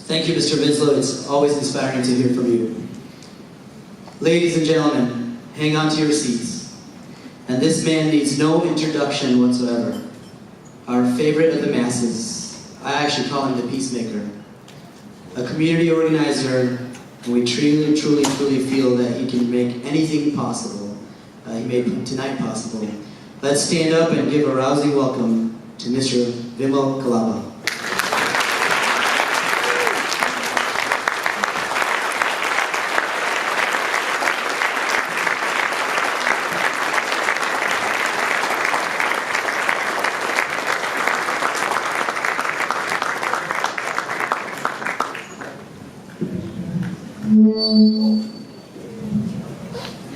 Thank you, Mr. Winslow. It's always inspiring to hear from you. Ladies and gentlemen, hang on to your seats. And this man needs no introduction whatsoever. Our favorite of the masses. I actually call him the peacemaker. A community organizer, and we truly feel that he can make anything possible. He made tonight possible. Let's stand up and give a rousing welcome to Mr. Vimal Kolappa.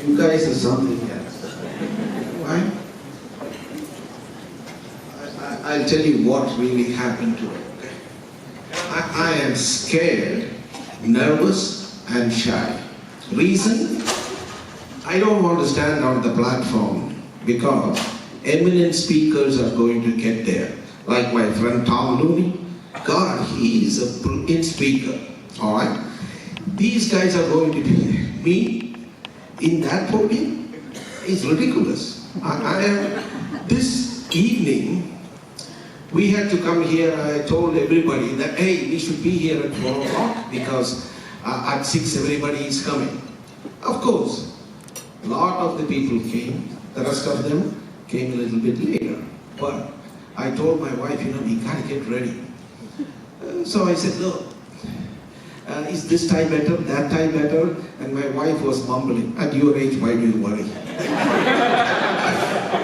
You guys are something else. Why? I'll tell you what really happened to it. Okay? I am scared, nervous, and shy. Reason? I don't want to stand on the platform because eminent speakers are going to get there. Like my friend Tom Looney. God, he is a brilliant speaker. All right? These guys are going to be me in that podium. It's ridiculous. This evening, we had to come here. I told everybody that, hey, we should be here at 4 o'clock because at 6 everybody is coming. Of course, a lot of the people came. The rest of them came a little bit later. But I told my wife, we gotta get ready. So I said, look, is this tie better, that tie better? And my wife was mumbling, at your age, why do you worry?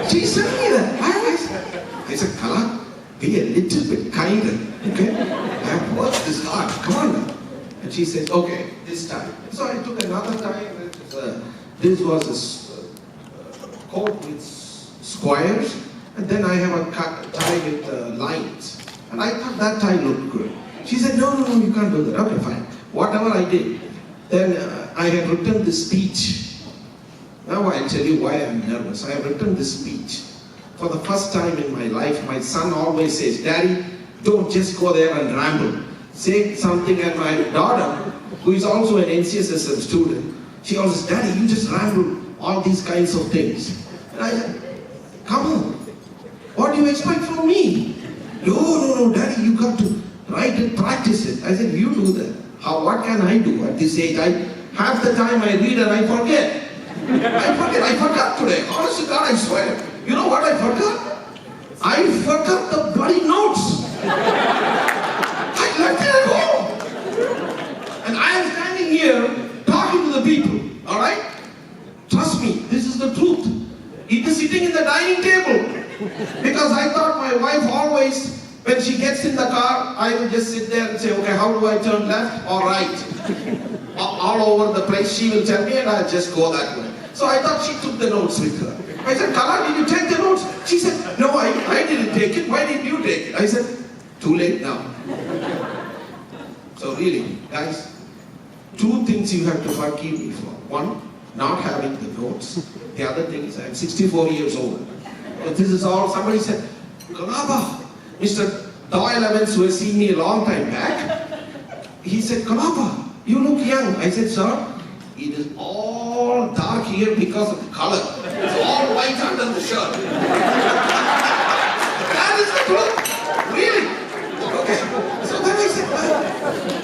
She said me that. I said, Kala, be a little bit kinder, okay? I have worked this hard, come on now. And she said, okay, this tie. So I took another tie, and this was a coat with squares, and then I have a tie with lines. And I thought that tie looked good. She said, no, you can't do that. Okay, fine. Whatever I did. Then I had written this speech. Now I'll tell you why I'm nervous. I have written this speech. For the first time in my life, my son always says, Daddy, don't just go there and ramble. Say something. And my daughter, who is also an NCSSM student, she always says, Daddy, you just ramble all these kinds of things. And I said, come on. What do you expect from me? No, Daddy, you got to write and practice it. I said, you do that. What can I do at this age? Half the time I read and I forget. I forgot today. Honestly, God, I swear. You know what I forgot? I forgot the bloody notes. I left it at home. And I am standing here talking to the people. All right? Trust me, this is the truth. It is sitting in the dining table. Because I thought my wife always, when she gets in the car, I will just sit there and say, okay, how do I turn left or right? All over the place, she will tell me and I'll just go that way. So I thought she took the notes with her. I said, Kala, did you take the notes? She said, no, I didn't take it. Why did you take it? I said, too late now. So really, guys, 2 things you have to forgive me for. 1, not having the notes. The other thing is I'm 64 years old. But this is all, somebody said, Kolappa, Mr. Doyle Evans, who has seen me a long time back, he said, Kolappa, you look young. I said, sir, it is all dark here because of the color. It's all white under the shirt. That is the truth. Really? Okay. So then I said, well,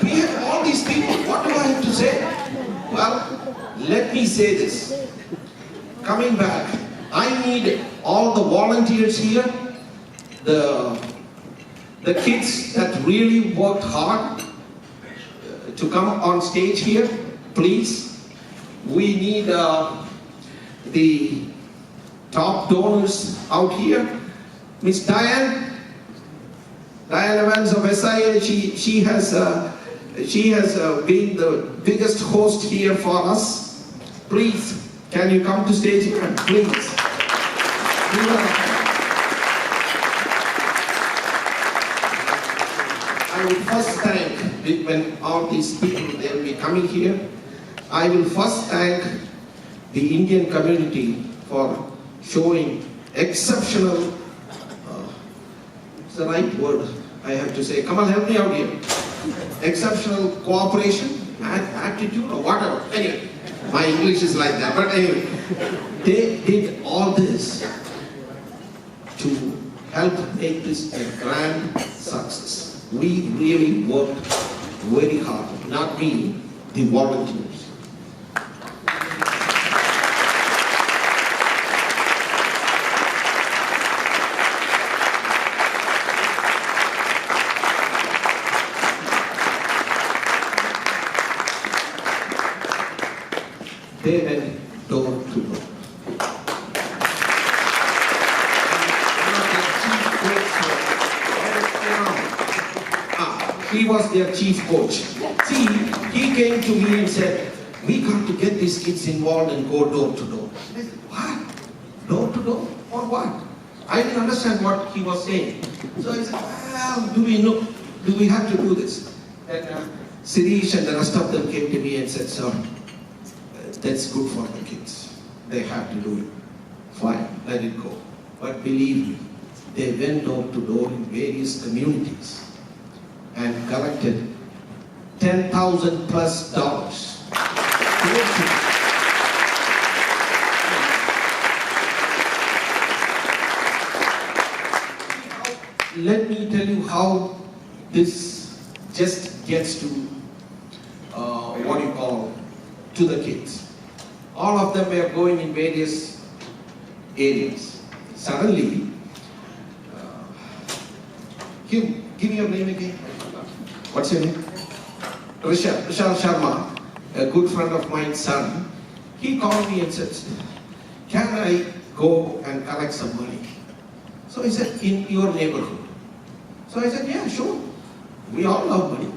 we have all these people. What do I have to say? Well, let me say this. Coming back, I need all the volunteers here, the kids that really worked hard to come on stage here, please. We need the top donors out here. Miss Diane Evans of SIA, she has been the biggest host here for us. Please, can you come to stage here? Please. I will first thank, when all these people, they will be coming here, I will first thank the Indian community for showing exceptional, it's the right word I have to say. Come on, help me out here. exceptional cooperation, attitude, or whatever. Anyway, my English is like that. But anyway, they did all this to help make this a grand success. We really worked very hard. Not me, the volunteers. They went door to door. He was their chief coach. See, he came to me and said, we got to get these kids involved and go door to door. I said, what? Door to door? For what? I didn't understand what he was saying. So I said, well, do we have to do this? And Sirish and the rest of them came to me and said, sir, that's good for the kids. They have to do it. Fine, let it go. But believe me, they went door to door in various communities and collected $10,000 plus. Let me tell you how this just gets to to the kids. All of them were going in various areas. Suddenly, give me your name again. What's your name? Rishal Sharma, a good friend of mine's son. He called me and said, can I go and collect some money? So he said, in your neighborhood. So I said, yeah, sure. We all love money.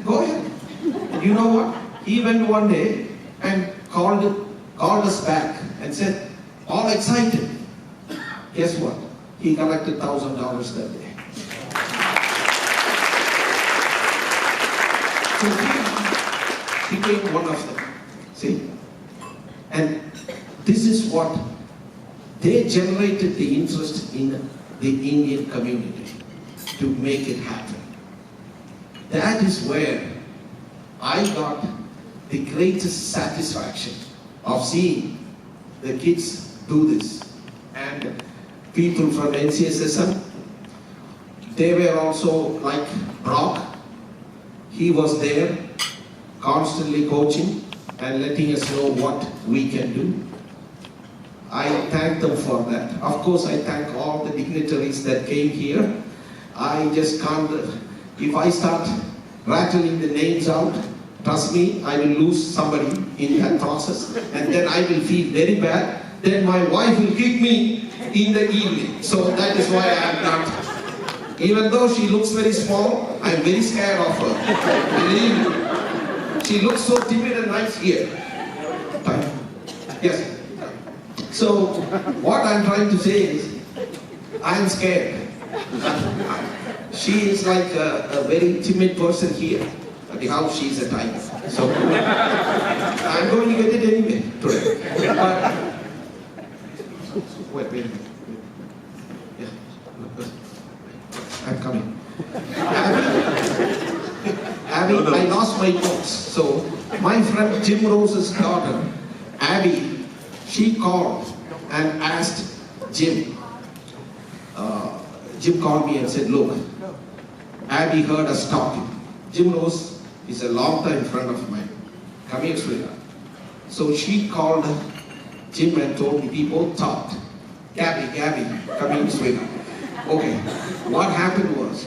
Go ahead. And you know what? He went one day and called us back and said, all excited. Guess what? He collected $1,000 that day. So he became one of them. See? And this is what they generated the interest in the Indian community to make it happen. That is where I got the greatest satisfaction of seeing the kids do this. And people from NCSSM, they were also like Brock. He was there constantly coaching and letting us know what we can do. I thank them for that. Of course, I thank all the dignitaries that came here. I just can't, if I start rattling the names out, trust me, I will lose somebody in that process, and then I will feel very bad. Then my wife will kick me in the evening. So that is why I am not. Even though she looks very small, I am very scared of her. Believe me. She looks so timid and nice here. Yes. So what I am trying to say is, I am scared. She is like a very timid person here. At the house, she is a tiger. So I'm going to get it anyway today. But wait a minute. Yeah. I'm coming. Abby, I lost my books. So my friend Jim Rose's daughter, Abby, she called and asked Jim. Jim called me and said, look, Abby heard us talking. Jim Rose is a long-time friend of mine. Come here, sweetheart. So she called Jim and told me, people talked. Gabby, come here, sweetheart. Okay, what happened was,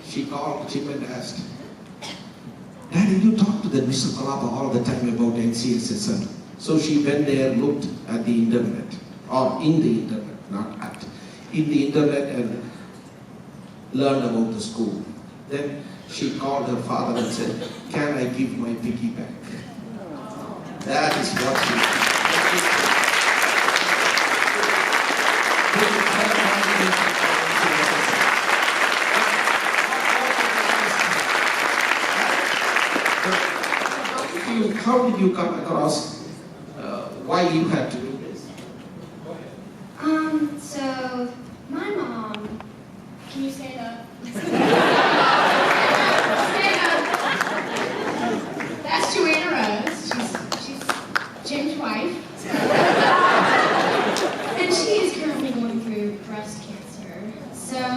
she called Jim and asked, Daddy, you talk to the Mr. Kolappa all the time about NCSSM. So she went there, looked at the internet, or in the internet, not at, in the internet, and learned about the school. Then she called her father and said, can I give my piggy bank? That is what she did. How did you come across why you had to do this? So my mom, can you stand up? Stand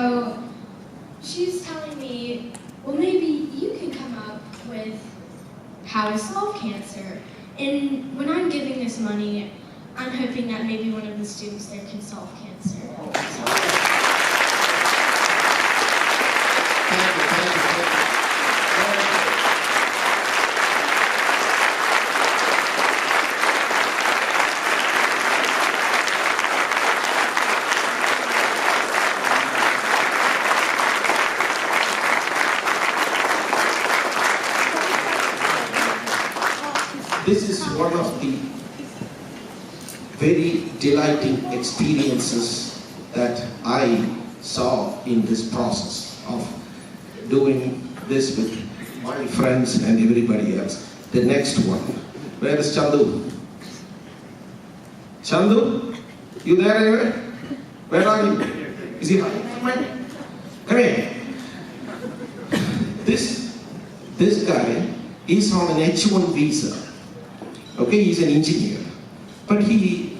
So she's telling me, well, maybe you can come up with how to solve cancer. And when I'm giving this money, I'm hoping that maybe one of the students there can solve cancer. This is one of the very delighting experiences that I saw in this process of doing this with my friends and everybody else. The next one. Where is Chandu? Chandu? You there anywhere? Where are you? Is he hiding somewhere? Come here. This guy is on an H1 visa. Okay, he's an engineer. But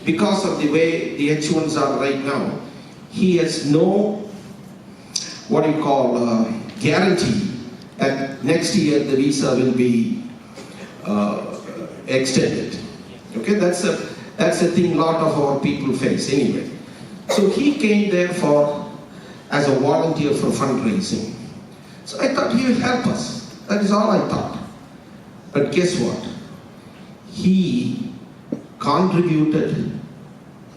because of the way the H1s are right now, he has no, guarantee that next year the visa will be extended. Okay, that's a thing a lot of our people face anyway. So he came there as a volunteer for fundraising. So I thought he would help us. That is all I thought. But guess what? He contributed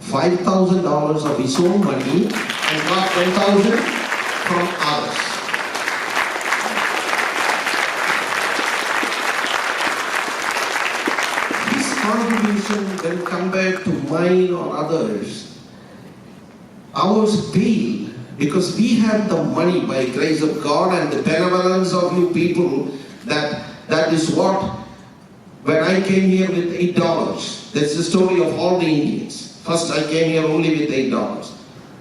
$5,000 of his own money and got $10,000 from others. His contribution, when compared to mine or others, ours pale, because we have the money by grace of God and the benevolence of you people. That is what. When I came here with $8, that's the story of all the Indians. First I came here only with $8.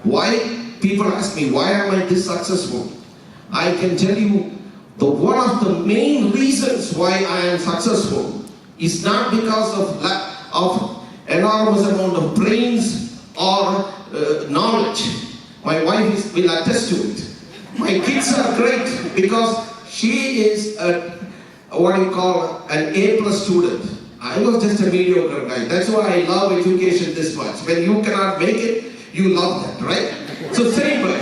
Why? People ask me, why am I this successful? I can tell you, one of the main reasons why I am successful is not because of enormous amount of brains or knowledge. My wife will attest to it. My kids are great because she is an A+ student. I was just a mediocre guy. That's why I love education this much. When you cannot make it, you love that, right? So same way,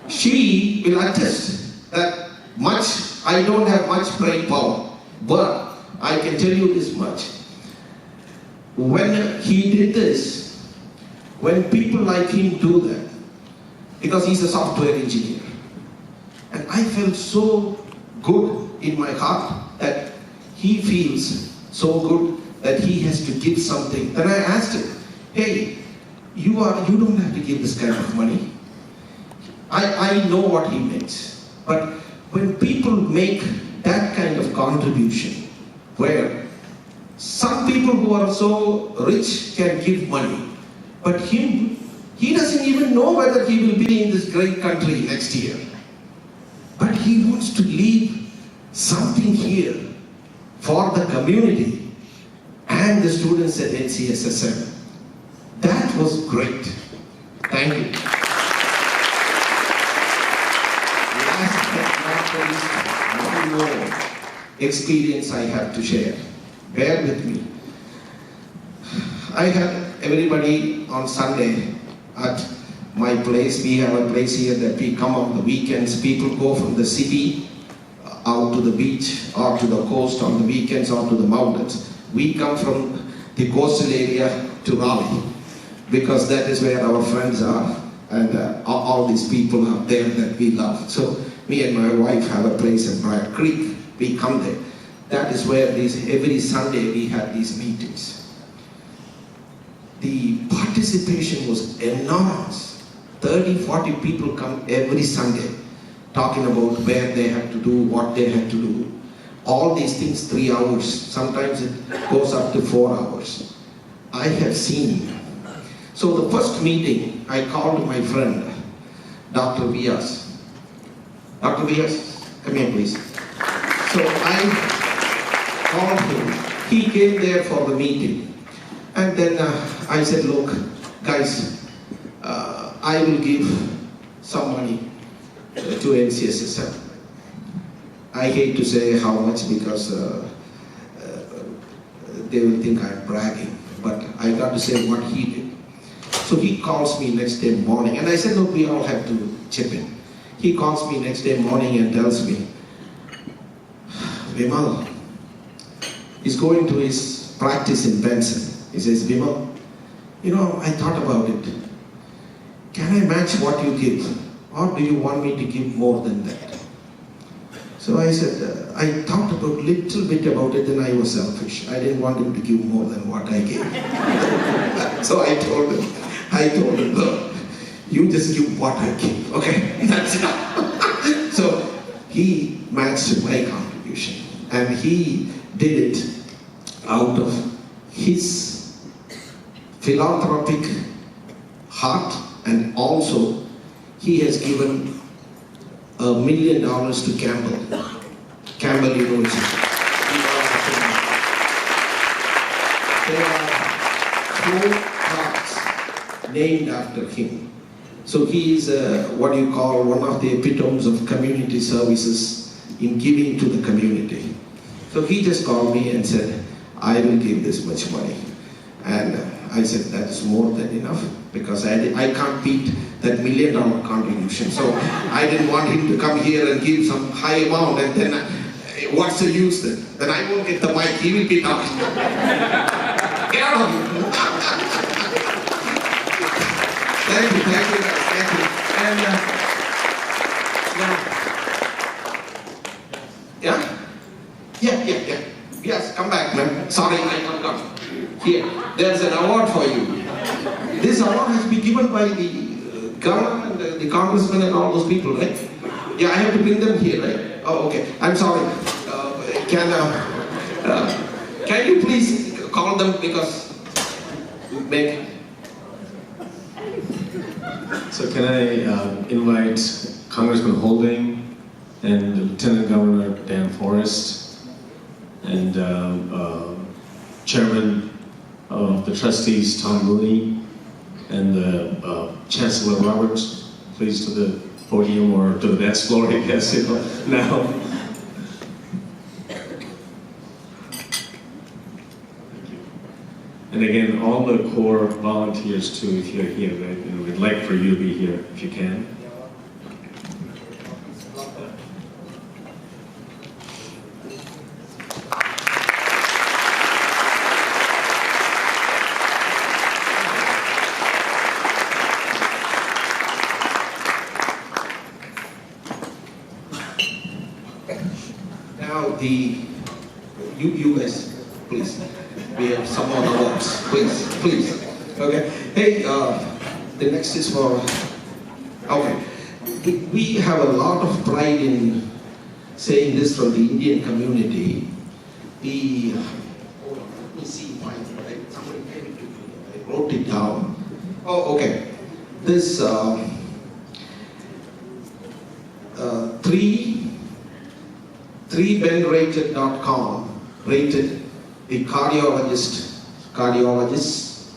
she will attest that I don't have much brain power, but I can tell you this much. When he did this, when people like him do that, because he's a software engineer, and I felt so good in my heart that he feels so good that he has to give something. Then I asked him, hey, you don't have to give this kind of money. I know what he makes. But when people make that kind of contribution, where some people who are so rich can give money, but he doesn't even know whether he will be in this great country next year. But he wants to leave something here for the community and the students at NCSSM. That was great. Thank you. Last but not least, one more experience I have to share. Bear with me. I had everybody on Sunday at my place. We have a place here that we come on the weekends. People go from the city out to the beach or to the coast on the weekends or to the mountains. We come from the coastal area to Raleigh because that is where our friends are and all these people are there that we love. So me and my wife have a place in Briar Creek. We come there. That is where every Sunday we have these meetings. The participation was enormous. 30, 40 people come every Sunday talking about where they have to do, what they have to do. All these things 3 hours, sometimes it goes up to 4 hours. I have seen. So the first meeting, I called my friend, Dr. Vyas. Dr. Vyas, come here please. So I called him. He came there for the meeting. And then I said, look, guys, I will give some money to NCSSM. I hate to say how much because they will think I'm bragging, but I got to say what he did. So he calls me next day morning, and I said, look, we all have to chip in. He calls me next day morning and tells me, Vimal, he's going to his practice in Benson. He says, Vimal, you know, I thought about it. Can I match what you give? Or do you want me to give more than that? So I said, I thought about little bit about it, then I was selfish. I didn't want him to give more than what I gave. So I told him, look, you just give what I give, okay? That's enough. So he matched my contribution, and he did it out of his philanthropic heart, and also he has given $1 million to Campbell University. There are 4 parks named after him. So he is what you call one of the epitomes of community services in giving to the community. So he just called me and said, I will give this much money. And I said, that's more than enough, because I can't beat that $1 million contribution. So I didn't want him to come here and give some high amount, and then what's the use then? Then I won't get the mic, he will be talking. Get out of here. Thank you guys, thank you. And yeah. Yes, come back, man. Sorry, I forgot. Here, there's an award for you. This award has been given by the government, the congressman and all those people, right? Yeah, I have to bring them here, right? Oh, okay. I'm sorry. Can you please call them, because make. So can I invite Congressman Holding and Lieutenant Governor Dan Forrest and Chairman of the Trustees Tom Mooney and the Chancellor Roberts, please, to the podium or to the dance floor, I guess, now. And again, all the core volunteers too, if you're here, we'd like for you to be here if you can. Now you guys, please. We have some more awards, please. Okay. Hey, the next is for. Okay. We have a lot of pride in saying this from the Indian community. Let me see if somebody gave it to me. I wrote it down. Oh, okay. This 3benrated.com rated the cardiologists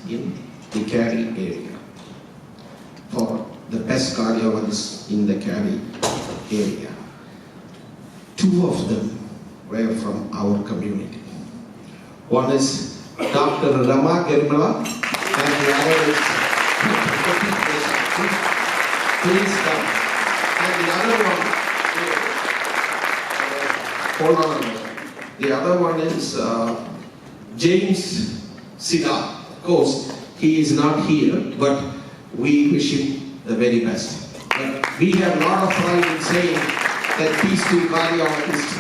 in the Cary area for the best cardiologists in the Cary area. 2 of them were from our community. One is Dr. Rama Girmala, and the other is please come. And the other one, hold on a minute. The other one is James Siddha. Of course, he is not here, but we wish him the very best. But we have a lot of pride in saying that these 2 cardiologists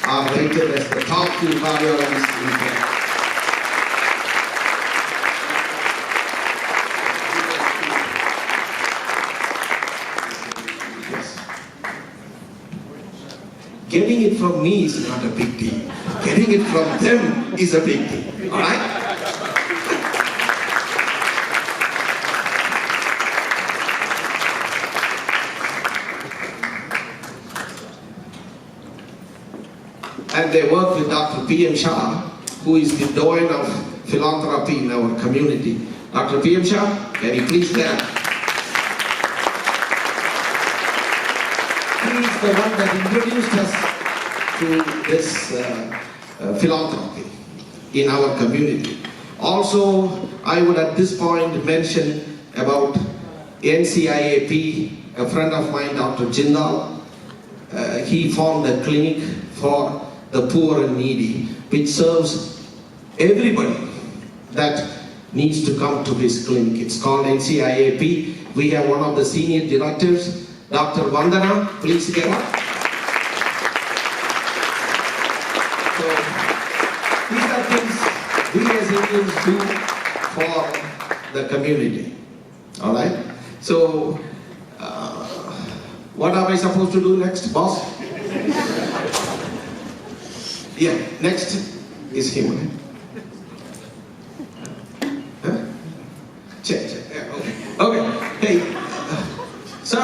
are rated as the top 2 cardiologists in Canada. Yes. Getting it from me is not a big deal. Getting it from them is a big deal. All right? And they work with Dr. P.M. Shah, who is the doyen of philanthropy in our community. Dr. P.M. Shah, can you please stand? is the one that introduced us to this philanthropy in our community. Also, I would at this point mention about NCIAP, a friend of mine, Dr. Jindal. He formed a clinic for the poor and needy, which serves everybody that needs to come to his clinic. It's called NCIAP. We have one of the senior directors, Dr. Vandana. Please get up. So, these are things we as Indians do for the community. All right? So, what am I supposed to do next, boss? Yeah, next is him. Huh? Check. Yeah, okay. Hey, sir,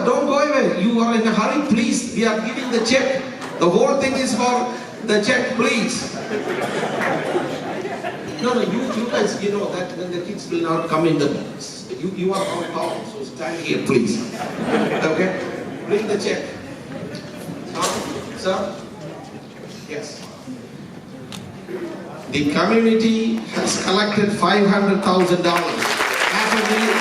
don't go away. You are in a hurry, please. We are giving the check. The whole thing is for the check, please. No, you guys, you know that when the kids will not come in the... You are on top, so stand here, please. Okay? Bring the check. Sir? Yes. The community has collected $500,000. Half a million.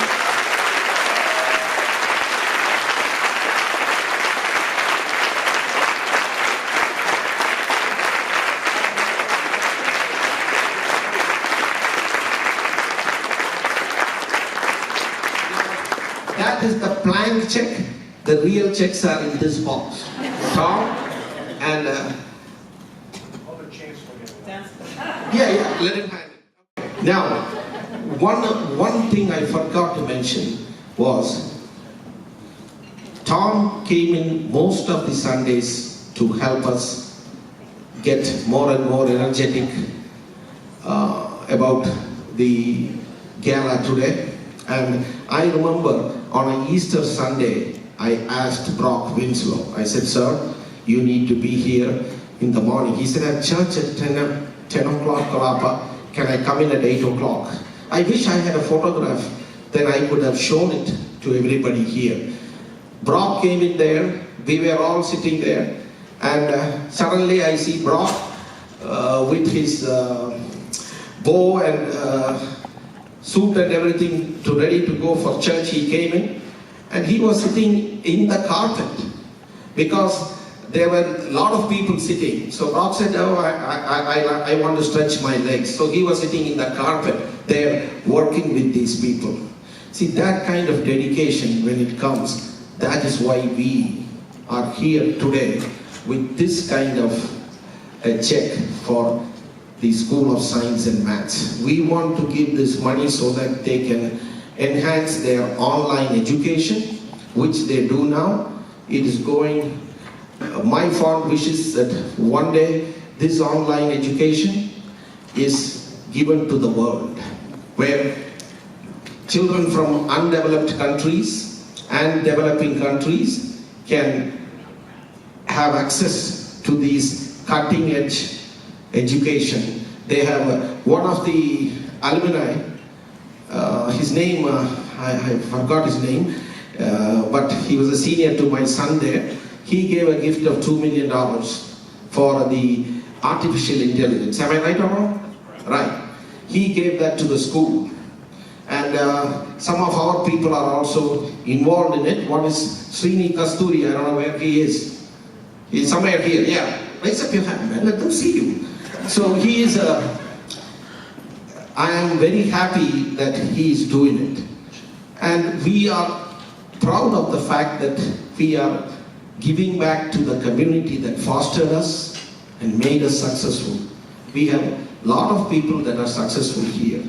That is the blank check. The real checks are in this box. Tom and yeah, let him have it. Now, one thing I forgot to mention was Tom came in most of the Sundays to help us get more and more energetic about the gala today. And I remember on an Easter Sunday, I asked Brock Winslow, I said, sir, you need to be here in the morning. He said, at church at 10 o'clock, Kolappa, can I come in at 8 o'clock? I wish I had a photograph, then I could have shown it to everybody here. Brock came in there, we were all sitting there, and suddenly I see Brock with his bow and suit and everything ready to go for church. He came in and he was sitting in the carpet because there were a lot of people sitting. So Brock said, oh, I want to stretch my legs. So he was sitting in the carpet there working with these people. See, that kind of dedication when it comes, that is why we are here today with this kind of a check for the School of Science and Maths. We want to give this money so that they can enhance their online education, which they do now. It is going, my fond wish is that one day this online education is given to the world, where children from undeveloped countries and developing countries can have access to these cutting-edge education. They have one of the alumni, his name, I forgot his name, but he was a senior to my son there. He gave a gift of $2 million for the artificial intelligence. Am I right or wrong? Right. He gave that to the school. And some of our people are also involved in it. One is Srini Kasturi, I don't know where he is. He's somewhere here, yeah. Raise up your hand, man, let them see you. So he is, I am very happy that he is doing it. And we are proud of the fact that we are giving back to the community that fostered us and made us successful. We have a lot of people that are successful here.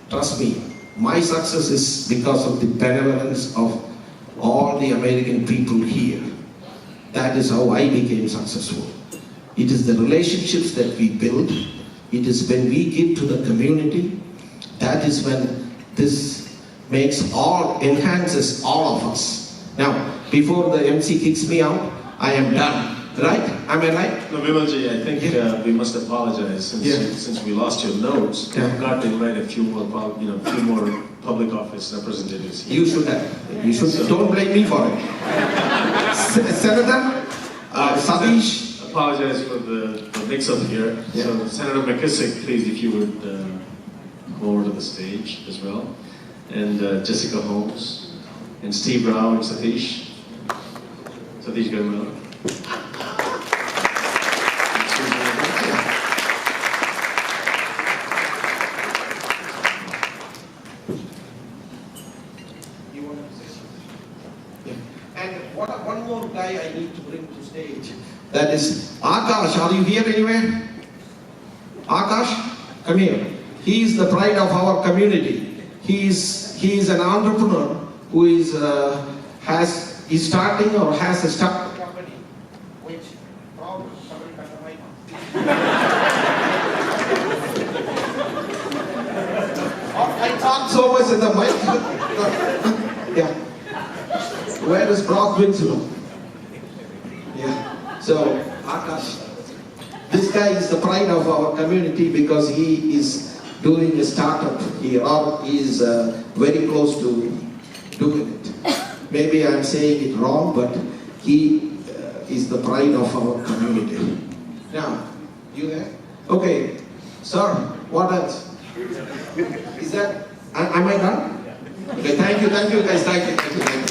Trust me, my success is because of the benevolence of all the American people here. That is how I became successful. It is the relationships that we build. It is when we give to the community. That is when this enhances all of us. Now, before the MC kicks me out, I am done. Right? Am I right? No, Vimalji, I think we must apologize since we lost your notes. Yeah. We've got to invite a few more, few more public office representatives here. You should have. You should. Don't blame me for it. Senator Satish. Apologize for the mix-up here. Yeah. So Senator McKissick, please, if you would come over to the stage as well. And Jessica Holmes, and Steve Rao and Satish. Satish Gamal. You want to say something? Yeah. And one more guy I need to bring to stage. That is Akash. Are you here anywhere? Akash, come here. He is the pride of our community. He is an entrepreneur who is starting or has a startup company, which probably somebody can write I talk so much in the mic. Yeah. Where is Brock Winslow? Yeah. So, Akash. This guy is the pride of our community because he is doing a startup here, or he is very close to doing it. Maybe I'm saying it wrong, but he is the pride of our community. Now, you there? Okay, sir, what else? Is that, am I done? Okay, thank you guys, thank you.